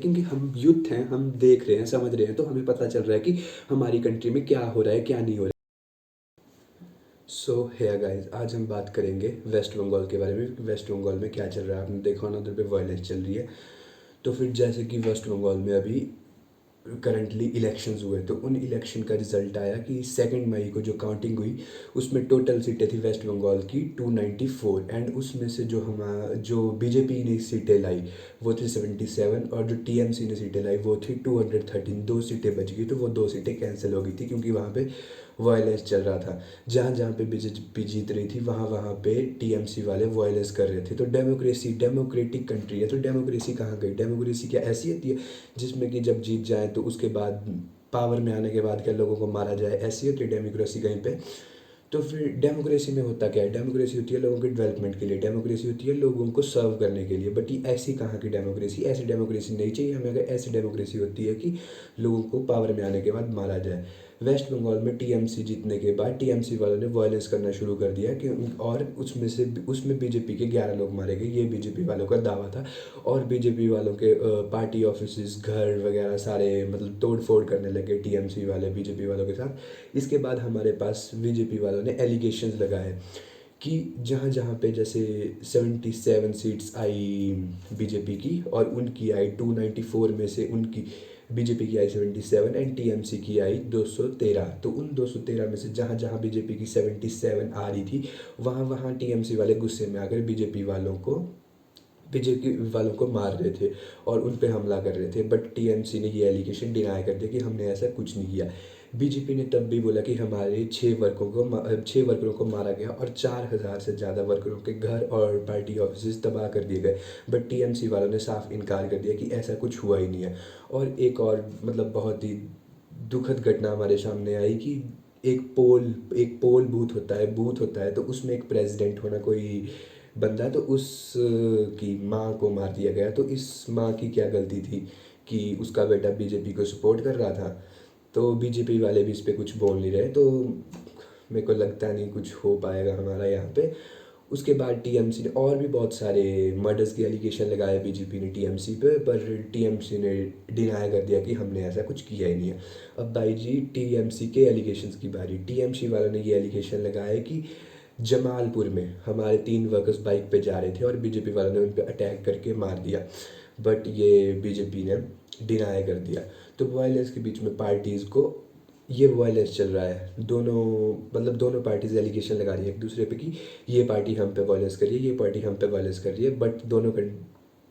क्योंकि हम यूथ हैं, हम देख रहे हैं, समझ रहे हैं, तो हमें पता चल रहा है कि हमारी कंट्री में क्या हो रहा है, क्या नहीं हो रहा है। सो हेयर गाइस, आज हम बात करेंगे वेस्ट बंगाल के बारे में। वेस्ट बंगाल में क्या चल रहा है, आपने देखा होना, उधर पे वायलेंस चल रही है। तो फिर जैसे कि वेस्ट बंगाल में अभी करंटली इलेक्शंस हुए, तो उन इलेक्शन का रिजल्ट आया कि 2 मई को जो काउंटिंग हुई, उसमें टोटल सीटें थी वेस्ट बंगाल की 294, एंड उसमें से जो बीजेपी ने सीटें लाई वो थी 77, और जो टीएमसी ने सीटें लाई वो थी 213। 2 सीटें बच गई, तो वो 2 सीटें कैंसिल हो गई थी क्योंकि वहाँ पे वायलेंस चल रहा था। जहाँ जहाँ पे बीजेपी जीत रही थी, वहाँ वहाँ पे टीएमसी वाले वायलेंस कर रहे थे। तो डेमोक्रेटिक कंट्री है, तो डेमोक्रेसी कहाँ गई? डेमोक्रेसी क्या ऐसी होती है जिसमें कि जब जीत जाए तो उसके बाद पावर में आने के बाद क्या लोगों को मारा जाए? ऐसी होती है डेमोक्रेसी कहीं पे? तो फिर डेमोक्रेसी में होता क्या है? डेमोक्रेसी होती है लोगों के डेवलपमेंट के लिए, डेमोक्रेसी होती है लोगों को सर्व करने के लिए। बट ये ऐसी कहाँ की डेमोक्रेसी? ऐसी डेमोक्रेसी नहीं चाहिए हमें। अगर ऐसी डेमोक्रेसी होती है कि लोगों को पावर में आने के बाद मारा जाए। वेस्ट बंगाल में टीएमसी जीतने के बाद टीएमसी वालों ने वायलेंस करना शुरू कर दिया कि और उसमें बीजेपी के 11 लोग मारे गए, ये बीजेपी वालों का दावा था। और बीजेपी वालों के पार्टी ऑफिस, घर वगैरह सारे मतलब तोड़ फोड़ करने लगे टीएमसी वाले बीजेपी वालों के साथ। इसके बाद हमारे पास बीजेपी वालों ने एलिगेशंस लगाए कि जहाँ जहाँ पे जैसे 77 सीट्स आई बीजेपी की, और उनकी आई 294 में से उनकी बीजेपी की आई 77 एंड टीएमसी की आई 213। तो उन 213 में से जहाँ जहाँ बीजेपी की 77 आ रही थी, वहाँ वहाँ टीएमसी वाले गुस्से में आकर बीजेपी वालों को मार रहे थे और उन पे हमला कर रहे थे। बट टीएमसी ने ये एलिगेशन डिनाई कर दिया कि हमने ऐसा कुछ नहीं किया। बीजेपी ने तब भी बोला कि हमारे 6 वर्करों को मारा गया और 4,000 से ज़्यादा वर्करों के घर और पार्टी ऑफिस तबाह कर दिए गए। बट टीएमसी वालों ने साफ इनकार कर दिया कि ऐसा कुछ हुआ ही नहीं है। और एक और मतलब बहुत ही दुखद घटना हमारे सामने आई कि एक पोल बूथ होता है, तो उसमें एक प्रेसिडेंट होना कोई बंदा है, तो उस की माँ को मार दिया गया। तो इस माँ की क्या गलती थी कि उसका बेटा बीजेपी को सपोर्ट कर रहा था? तो बीजेपी वाले भी इस पे कुछ बोल नहीं रहे, तो मेरे को लगता नहीं कुछ हो पाएगा हमारा यहाँ पे। उसके बाद टीएमसी ने और भी बहुत सारे मर्डर्स के एलिगेशन लगाए बीजेपी ने टीएमसी पे, पर टीएमसी ने डिनाई कर दिया कि हमने ऐसा कुछ किया ही नहीं है। अब भाई जी, टीएमसी के एलिगेशंस की बारी। टीएमसी वालों ने ये एलिगेशन लगाया कि जमालपुर में हमारे 3 वर्कर्स बाइक पे जा रहे थे और बीजेपी वालों ने उन पर अटैक करके मार दिया। बट ये बीजेपी ने डिनाई कर दिया। तो वायलेंस के बीच में पार्टीज़ को ये वायलेंस चल रहा है। दोनों पार्टीज एलिगेशन लगा रही है एक दूसरे पे कि ये पार्टी हम पे वायलेंस कर रही है, ये पार्टी हम पे वायलेंस कर रही है। बट दोनों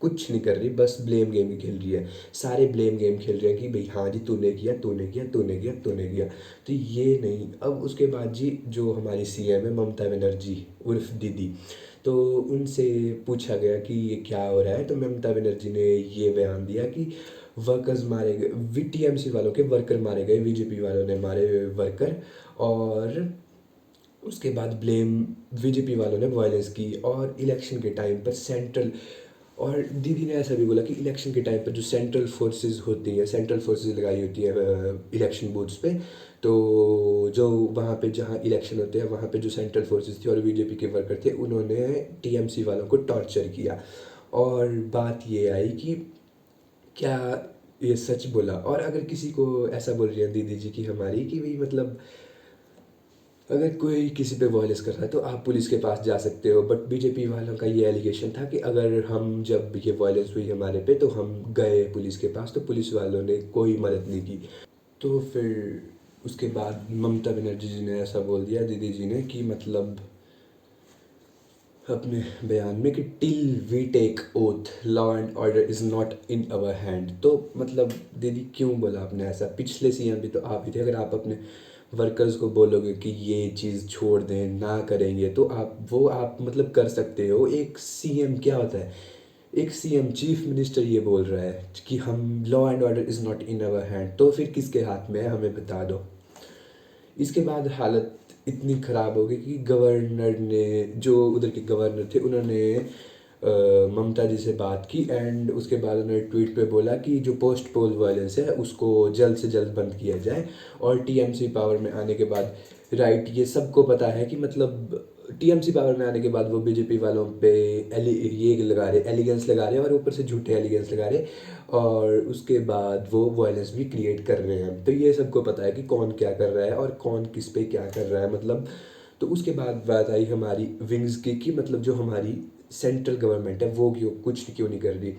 कुछ नहीं कर रही, बस ब्लेम गेम ही खेल रही है। सारे ब्लेम गेम खेल रहे हैं कि भाई हाँ जी, तूने किया, तूने किया, तूने किया, तूने किया। तो ये नहीं। अब उसके बाद जी, जो हमारी सीएम है ममता बनर्जी उर्फ दीदी, तो उनसे पूछा गया कि ये क्या हो रहा है। तो ममता बनर्जी ने ये बयान दिया कि वर्कर्स मारे गए, टीएमसी वालों के वर्कर मारे गए, बीजेपी वालों ने मारे वर्कर। और उसके बाद ब्लेम बीजेपी वालों ने वायलेंस की। और इलेक्शन के टाइम पर और दीदी ने ऐसा भी बोला कि इलेक्शन के टाइम पर जो सेंट्रल फोर्सेस होती हैं, सेंट्रल फोर्सेस लगाई होती है इलेक्शन बूथ्स पे, तो जो वहाँ पे जहाँ इलेक्शन होते हैं वहाँ पे जो सेंट्रल फोर्सेस थी और बीजेपी के वर्कर थे, उन्होंने टीएमसी वालों को टॉर्चर किया। और बात ये आई कि क्या ये सच बोला? और अगर किसी को ऐसा बोल रही है दीदी जी की हमारी कि भाई मतलब अगर कोई किसी पे वायलेंस कर रहा है तो आप पुलिस के पास जा सकते हो। बट बीजेपी वालों का ये एलिगेशन था कि अगर हम जब ये वायलेंस हुई हमारे पे तो हम गए पुलिस के पास, तो पुलिस वालों ने कोई मदद नहीं की। तो फिर उसके बाद ममता बनर्जी जी ने ऐसा बोल दिया दीदी जी ने कि मतलब अपने बयान में कि till we take oath law and order is not in our hand. तो मतलब दीदी क्यों बोला आपने ऐसा? पिछले सीएम भी तो आप ही थे। अगर आप अपने वर्कर्स को बोलोगे कि ये चीज़ छोड़ दें, ना करेंगे, तो आप मतलब कर सकते हो। एक सीएम क्या होता है? एक सीएम चीफ मिनिस्टर ये बोल रहा है कि हम law and order is not in our hand, तो फिर किसके हाथ में है हमें बता दो। इसके बाद हालत इतनी ख़राब हो गई कि गवर्नर ने, जो उधर के गवर्नर थे, उन्होंने ममता जी से बात की। एंड उसके बाद उन्होंने ट्वीट पे बोला कि जो पोस्ट पोल वायलेंस है उसको जल्द से जल्द बंद किया जाए। और टीएमसी पावर में आने के बाद, राइट, ये सबको पता है कि मतलब टीएमसी पावर में आने के बाद वो बीजेपी वालों पे ये लगा रहे, एलिगेंस लगा रहे और ऊपर से झूठे एलिगेंस लगा रहे, और उसके बाद वो वायलेंस भी क्रिएट कर रहे हैं। तो ये सबको पता है कि कौन क्या कर रहा है और कौन किस पे क्या कर रहा है मतलब। तो उसके बाद बात आई हमारी विंग्स की कि मतलब जो हमारी सेंट्रल गवर्नमेंट है वो क्यों नहीं कर रही।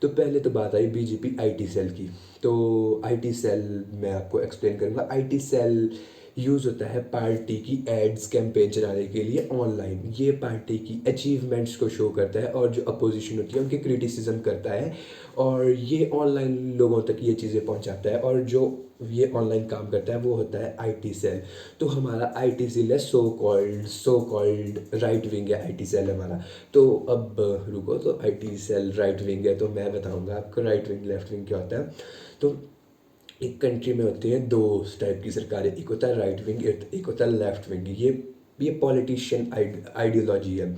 तो पहले तो बात आई बीजेपी आईटी सेल की। तो आईटी सेल मैं आपको एक्सप्लेन करूँगा। आईटी सेल यूज़ होता है पार्टी की एड्स कैंपेन चलाने के लिए ऑनलाइन। ये पार्टी की अचीवमेंट्स को शो करता है और जो अपोजिशन होती है उनकी क्रिटिसिज्म करता है, और ये ऑनलाइन लोगों तक ये चीज़ें पहुंचाता है। और जो ये ऑनलाइन काम करता है वो होता है आईटी सेल। तो हमारा आईटी सेल है सो कॉल्ड राइट विंग है आईटी सेल हमारा। तो अब रुको, तो आईटी सेल राइट विंग है तो मैं बताऊंगा आपको राइट विंग लेफ्ट विंग क्या होता है। तो एक कंट्री में होती हैं दो टाइप की सरकारें, एक होता है राइट विंग, एक होता है लेफ्ट विंग। ये पॉलिटिशियन आइडियोलॉजी है।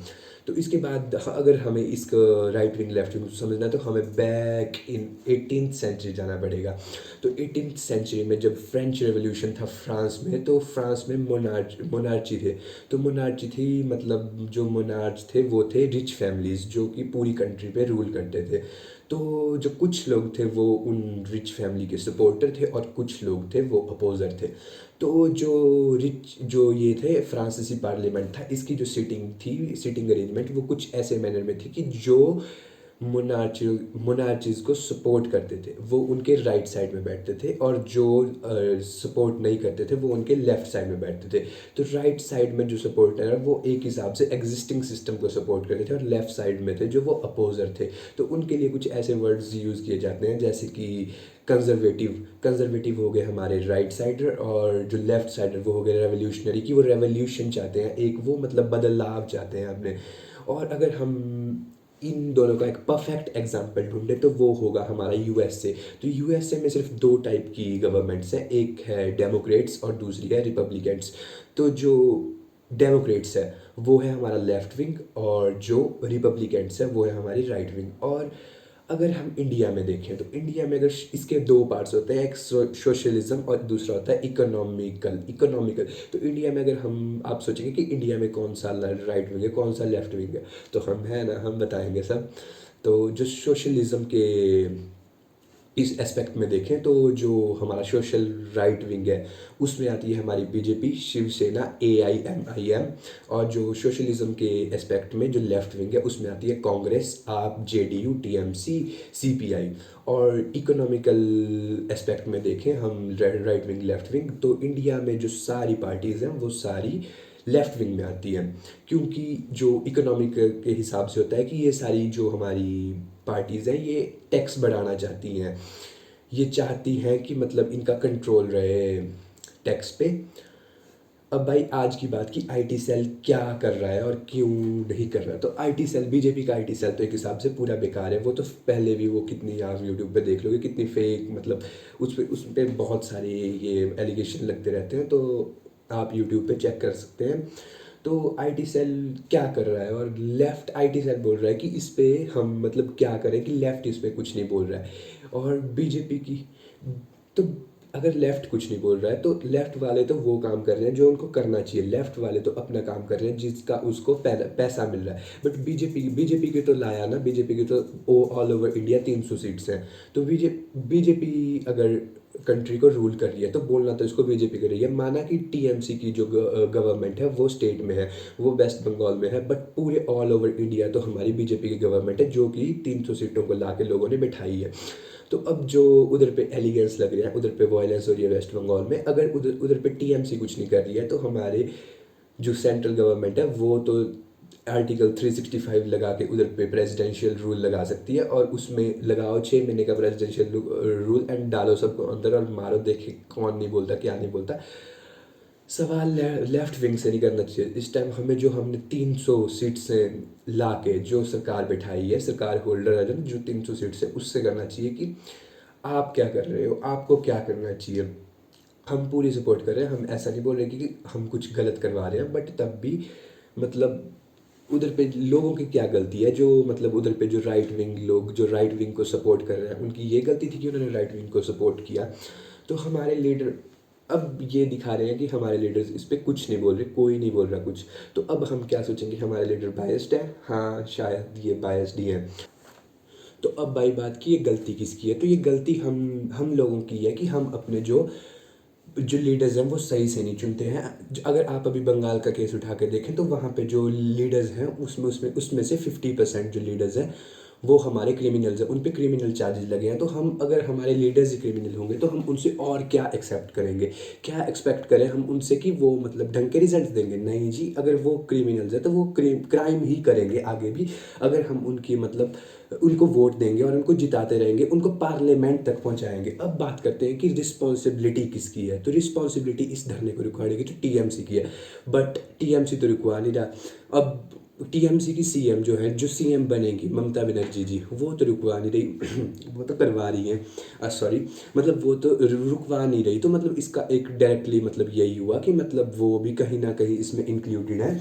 तो इसके बाद अगर हमें इसका राइट विंग लेफ्ट विंग समझना है तो हमें बैक इन 18th सेंचुरी जाना पड़ेगा। तो 18th सेंचुरी में जब फ्रेंच रेवोल्यूशन था फ्रांस में, तो फ्रांस में मोनार्ची थे। तो मोनार्ची थी मतलब जो मोनार्च थे वो थे रिच फैमिलीज जो कि पूरी कंट्री पे रूल करते थे। तो जो कुछ लोग थे वो उन रिच फैमिली के सपोर्टर थे और कुछ लोग थे वो अपोज़र थे। तो जो ये थे फ्रांसीसी पार्लियामेंट था, इसकी जो सिटिंग अरेंजमेंट वो कुछ ऐसे मैनर में थी कि जो मोनार्चीज़ को सपोर्ट करते थे वो उनके राइट साइड में बैठते थे, और जो सपोर्ट नहीं करते थे वो उनके लेफ्ट साइड में बैठते थे। तो राइट साइड में जो सपोर्टर है वो एक हिसाब से एग्जिस्टिंग सिस्टम को सपोर्ट करते थे, और लेफ्ट साइड में थे जो वो अपोजर थे। तो उनके लिए कुछ ऐसे वर्ड्स यूज़ किए जाते हैं जैसे कि कंजर्वेटिव हो गए हमारे राइट साइडर, और जो लेफ्ट साइडर वो हो गए रेवोल्यूशनरी, कि वो रेवोल्यूशन चाहते हैं, एक वो मतलब बदलाव चाहते हैं अपने। और अगर हम इन दोनों का एक परफेक्ट एग्जाम्पल ढूंढे तो वो होगा हमारा यूएसए। तो यूएसए में सिर्फ दो टाइप की गवर्नमेंट्स हैं, एक है डेमोक्रेट्स और दूसरी है रिपब्लिकन्स। तो जो डेमोक्रेट्स है वो है हमारा लेफ्ट विंग, और जो रिपब्लिकन्स है वो है हमारी राइट विंग। और अगर हम इंडिया में देखें तो इंडिया में अगर इसके दो पार्ट्स होते हैं, एक सोशलिज्म और दूसरा होता है इकोनॉमिकल। तो इंडिया में अगर आप सोचेंगे कि इंडिया में कौन सा राइट विंग है कौन सा लेफ्ट विंग है, तो हम बताएंगे सब। तो जो सोशलिज्म के इस एस्पेक्ट में देखें तो जो हमारा सोशल राइट विंग है उसमें आती है हमारी बीजेपी, शिवसेना, AIMIM। और जो सोशलिज्म के एस्पेक्ट में जो लेफ्ट विंग है उसमें आती है कांग्रेस, आप, JDU, TMC, CPI। और इकोनॉमिकल एस्पेक्ट में देखें हम राइट विंग लेफ्ट विंग, तो इंडिया में जो सारी पार्टीज़ हैं वो सारी लेफ्ट विंग में आती है, क्योंकि जो इकोनॉमिक के हिसाब से होता है कि ये सारी जो हमारी पार्टीज़ हैं ये टैक्स बढ़ाना चाहती हैं। ये चाहती हैं कि मतलब इनका कंट्रोल रहे टैक्स पे। अब भाई आज की बात की आईटी सेल क्या कर रहा है और क्यों नहीं कर रहा है। तो आईटी सेल, बीजेपी का आईटी सेल तो एक हिसाब से पूरा बेकार है। वो तो पहले भी वो कितनी आप यूट्यूब पे देख लोगे कितनी फेक मतलब उस पे बहुत सारे ये एलिगेशन लगते रहते हैं, तो आप यूट्यूब पे चेक कर सकते हैं। तो आईटी सेल क्या कर रहा है, और लेफ्ट आईटी सेल बोल रहा है कि इस पे हम मतलब क्या करें, कि लेफ्ट इस पे कुछ नहीं बोल रहा है। और बीजेपी की तो अगर लेफ्ट कुछ नहीं बोल रहा है तो लेफ्ट वाले तो वो काम कर रहे हैं जो उनको करना चाहिए। लेफ्ट वाले तो अपना काम कर रहे हैं जिसका उसको पैसा मिल रहा है। बट बीजेपी के तो लाया ना, बीजेपी के तो ऑल ओवर इंडिया 300 सीट्स हैं। तो बीजेपी अगर कंट्री को रूल कर रही है तो बोलना तो इसको बीजेपी कर रही है। माना कि टीएमसी की जो गवर्नमेंट है वो स्टेट में है, वो वेस्ट बंगाल में है, बट पूरे ऑल ओवर इंडिया तो हमारी बीजेपी की गवर्नमेंट है जो कि 300 सीटों को ला के लोगों ने बिठाई है। तो अब जो उधर पे एलिगेंस लग रहे हैं, उधर पे वायलेंस हो रही है वेस्ट बंगाल में, अगर उधर उधर पे टीएमसी कुछ नहीं कर रही है तो हमारे जो सेंट्रल गवर्नमेंट है वो तो आर्टिकल 365 लगा के उधर पे प्रेसिडेंशियल रूल लगा सकती है, और उसमें लगाओ 6 महीने का प्रेसिडेंशियल रूल एंड डालो सबको अंदर और मारो, देखे कौन नहीं बोलता क्या नहीं बोलता। सवाल लेफ्ट विंग से नहीं करना चाहिए इस टाइम हमें। जो हमने 300 सीट से ला के जो सरकार बैठाई है, सरकार होल्डर है जो 300 सीट से, उससे करना चाहिए कि आप क्या कर रहे हो, आपको क्या करना चाहिए। हम पूरी सपोर्ट कर रहे हैं, हम ऐसा नहीं बोल रहे कि हम कुछ गलत करवा रहे हैं, बट तब भी मतलब उधर पे लोगों की क्या गलती है, जो मतलब उधर पे जो राइट विंग लोग जो राइट विंग को सपोर्ट कर रहे हैं उनकी ये गलती थी कि उन्होंने राइट विंग को सपोर्ट किया। तो हमारे लीडर अब ये दिखा रहे हैं कि हमारे लीडर्स इस पे कुछ नहीं बोल रहे, कोई नहीं बोल रहा कुछ। तो अब हम क्या सोचेंगे, हमारे लीडर बायस्ड है? हाँ, शायद ये बायस्ड ही है। तो अब भाई बात की ये गलती किसकी है, तो ये गलती हम लोगों की है कि हम अपने जो जो लीडर्स हैं वो सही से नहीं चुनते हैं। अगर आप अभी बंगाल का केस उठा के देखें तो वहाँ पे जो लीडर्स हैं उसमें उसमें उसमें से 50% जो लीडर्स हैं वो हमारे क्रिमिनल्स हैं, उन पे क्रिमिनल चार्जेस लगे हैं। तो हम, अगर हमारे लीडर्स ही क्रिमिनल होंगे तो हम उनसे और क्या एक्सेप्ट करेंगे, क्या एक्सपेक्ट करें हम उनसे कि वो मतलब ढंग के रिजल्ट देंगे? नहीं जी, अगर वो क्रिमिनल्स है तो वो क्राइम ही करेंगे आगे भी। अगर हम उनकी मतलब उनको वोट देंगे और उनको जिताते रहेंगे, उनको पार्लियामेंट तक पहुंचाएंगे। अब बात करते हैं कि रिस्पॉन्सिबिलिटी किसकी है, तो रिस्पॉन्सिबिलिटी इस धरने को रुकवाने की तो टीएमसी की है, बट टीएमसी तो रुकवा नहीं रहा। अब टीएमसी की सीएम जो है, जो सीएम बनेगी ममता बनर्जी जी, वो तो रुकवा नहीं रही वो तो करवा रही है, सॉरी, मतलब वो तो रुकवा नहीं रही। तो मतलब इसका एक डायरेक्टली मतलब यही हुआ कि मतलब वो भी कहीं ना कहीं इसमें इंक्लूडेड है।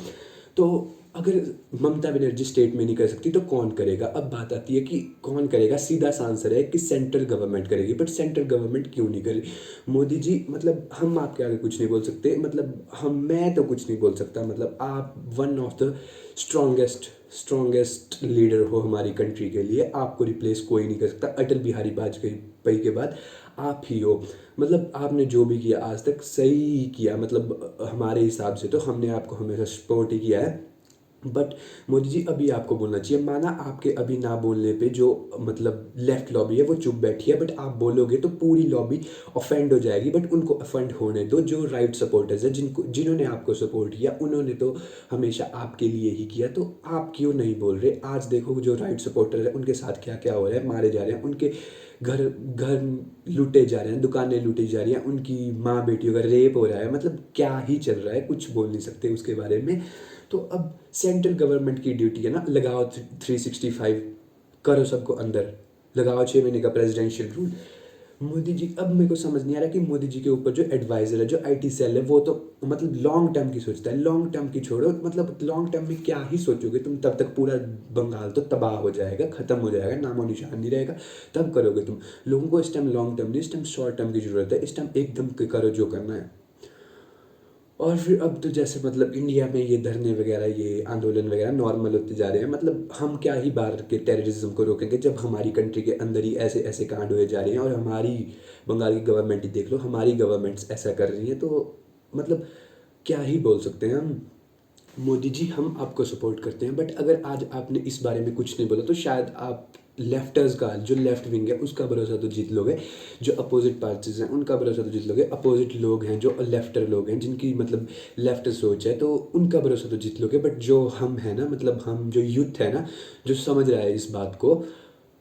तो अगर ममता बनर्जी स्टेट में नहीं कर सकती तो कौन करेगा? अब बात आती है कि कौन करेगा, सीधा सा आंसर है कि सेंट्रल गवर्नमेंट करेगी। बट सेंट्रल गवर्नमेंट क्यों नहीं करेगी? मोदी जी, मतलब हम आपके आगे कुछ नहीं बोल सकते, मतलब मैं तो कुछ नहीं बोल सकता। मतलब आप one of the strongest leader हो हमारी कंट्री के लिए, आपको रिप्लेस कोई नहीं कर सकता। अटल बिहारी वाजपेयी के बाद आप ही हो। मतलब आपने जो भी किया आज तक सही ही किया, मतलब हमारे हिसाब से तो हमने आपको हमेशा सपोर्ट ही किया है। बट मोदी जी, अभी आपको बोलना चाहिए। माना आपके अभी ना बोलने पे जो मतलब लेफ्ट लॉबी है वो चुप बैठी है, बट आप बोलोगे तो पूरी लॉबी ऑफेंड हो जाएगी। बट उनको ऑफेंड होने दो, जो राइट सपोर्टर्स है, जिन्होंने आपको सपोर्ट किया, उन्होंने तो हमेशा आपके लिए ही किया। तो आप क्यों नहीं बोल रहे? आज देखो जो राइट सपोर्टर है उनके साथ क्या क्या हो रहा है, मारे जा रहे हैं, उनके घर घर लूटे जा रहे हैं, दुकानें लूटी जा रही हैं, उनकी माँ बेटियों का रेप हो रहा है। मतलब क्या ही चल रहा है, कुछ बोल नहीं सकते उसके बारे में। तो अब सेंट्रल गवर्नमेंट की ड्यूटी है ना, लगाओ 365, करो सबको अंदर, लगाओ 6 महीने का प्रेसिडेंशियल रूल। मोदी जी, अब मेरे को समझ नहीं आ रहा कि मोदी जी के ऊपर जो एडवाइजर है, जो आईटी सेल है, वो तो मतलब लॉन्ग टर्म की सोचता है। लॉन्ग टर्म की छोड़ो, मतलब लॉन्ग टर्म में क्या ही सोचोगे तुम? तब तक पूरा बंगाल तो तबाह हो जाएगा, खत्म हो जाएगा, नामो निशान नहीं रहेगा। तब करोगे तुम? लोगों को इस टाइम लॉन्ग टर्म नहीं, इस टाइम शॉर्ट टर्म की जरूरत है। इस टाइम एकदम करो जो करना है। और फिर अब तो जैसे मतलब इंडिया में ये धरने वगैरह, ये आंदोलन वगैरह नॉर्मल होते जा रहे हैं। मतलब हम क्या ही बाहर के टेररिज्म को रोकेंगे जब हमारी कंट्री के अंदर ही ऐसे ऐसे कांड हुए जा रहे हैं। और हमारी बंगाल की गवर्नमेंट ही देख लो, हमारी गवर्नमेंट्स ऐसा कर रही है। तो मतलब क्या ही बोल सकते हैं हम? मोदी जी, हम आपको सपोर्ट करते हैं, बट अगर आज आपने इस बारे में कुछ नहीं बोला तो शायद आप लेफ्टर्स का, जो लेफ्ट विंग है उसका भरोसा तो जीत लोगे, जो अपोजिट पार्टीज हैं उनका भरोसा तो जीत लोगे, अपोजिट लोग हैं जो लेफ्टर लोग हैं जिनकी मतलब लेफ्ट सोच है तो उनका भरोसा तो जीत लोगे। बट जो हम हैं ना, मतलब हम जो यूथ है ना, जो समझ रहा है इस बात को,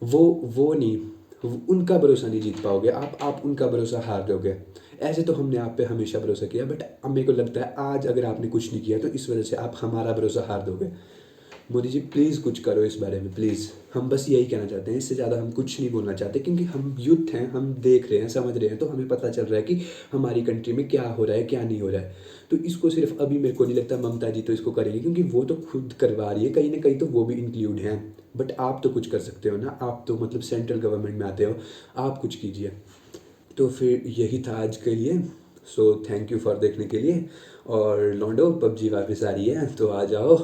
वो नहीं, उनका भरोसा नहीं जीत पाओगे आप उनका भरोसा हार दोगे। ऐसे तो हमने आप पे हमेशा भरोसा किया, बट अब मेरे को लगता है आज अगर आपने कुछ नहीं किया तो इस वजह से आप हमारा भरोसा हार दोगे। मोदी जी, प्लीज़ कुछ करो इस बारे में, प्लीज़। हम बस यही कहना चाहते हैं, इससे ज़्यादा हम कुछ नहीं बोलना चाहते, क्योंकि हम यूथ हैं, हम देख रहे हैं, समझ रहे हैं, तो हमें पता चल रहा है कि हमारी कंट्री में क्या हो रहा है, क्या नहीं हो रहा है। तो इसको सिर्फ अभी मेरे को नहीं लगता ममता जी तो इसको करेगी, क्योंकि वो तो खुद करवा रही है, कहीं ना कहीं तो वो भी इंक्लूड हैं। बट आप तो कुछ कर सकते हो ना, आप तो मतलब सेंट्रल गवर्नमेंट में आते हो, आप कुछ कीजिए। तो फिर यही था आज के लिए। सो थैंक यू फॉर देखने के लिए। और लॉन्डो, पबजी वापस आ रही है तो आ जाओ।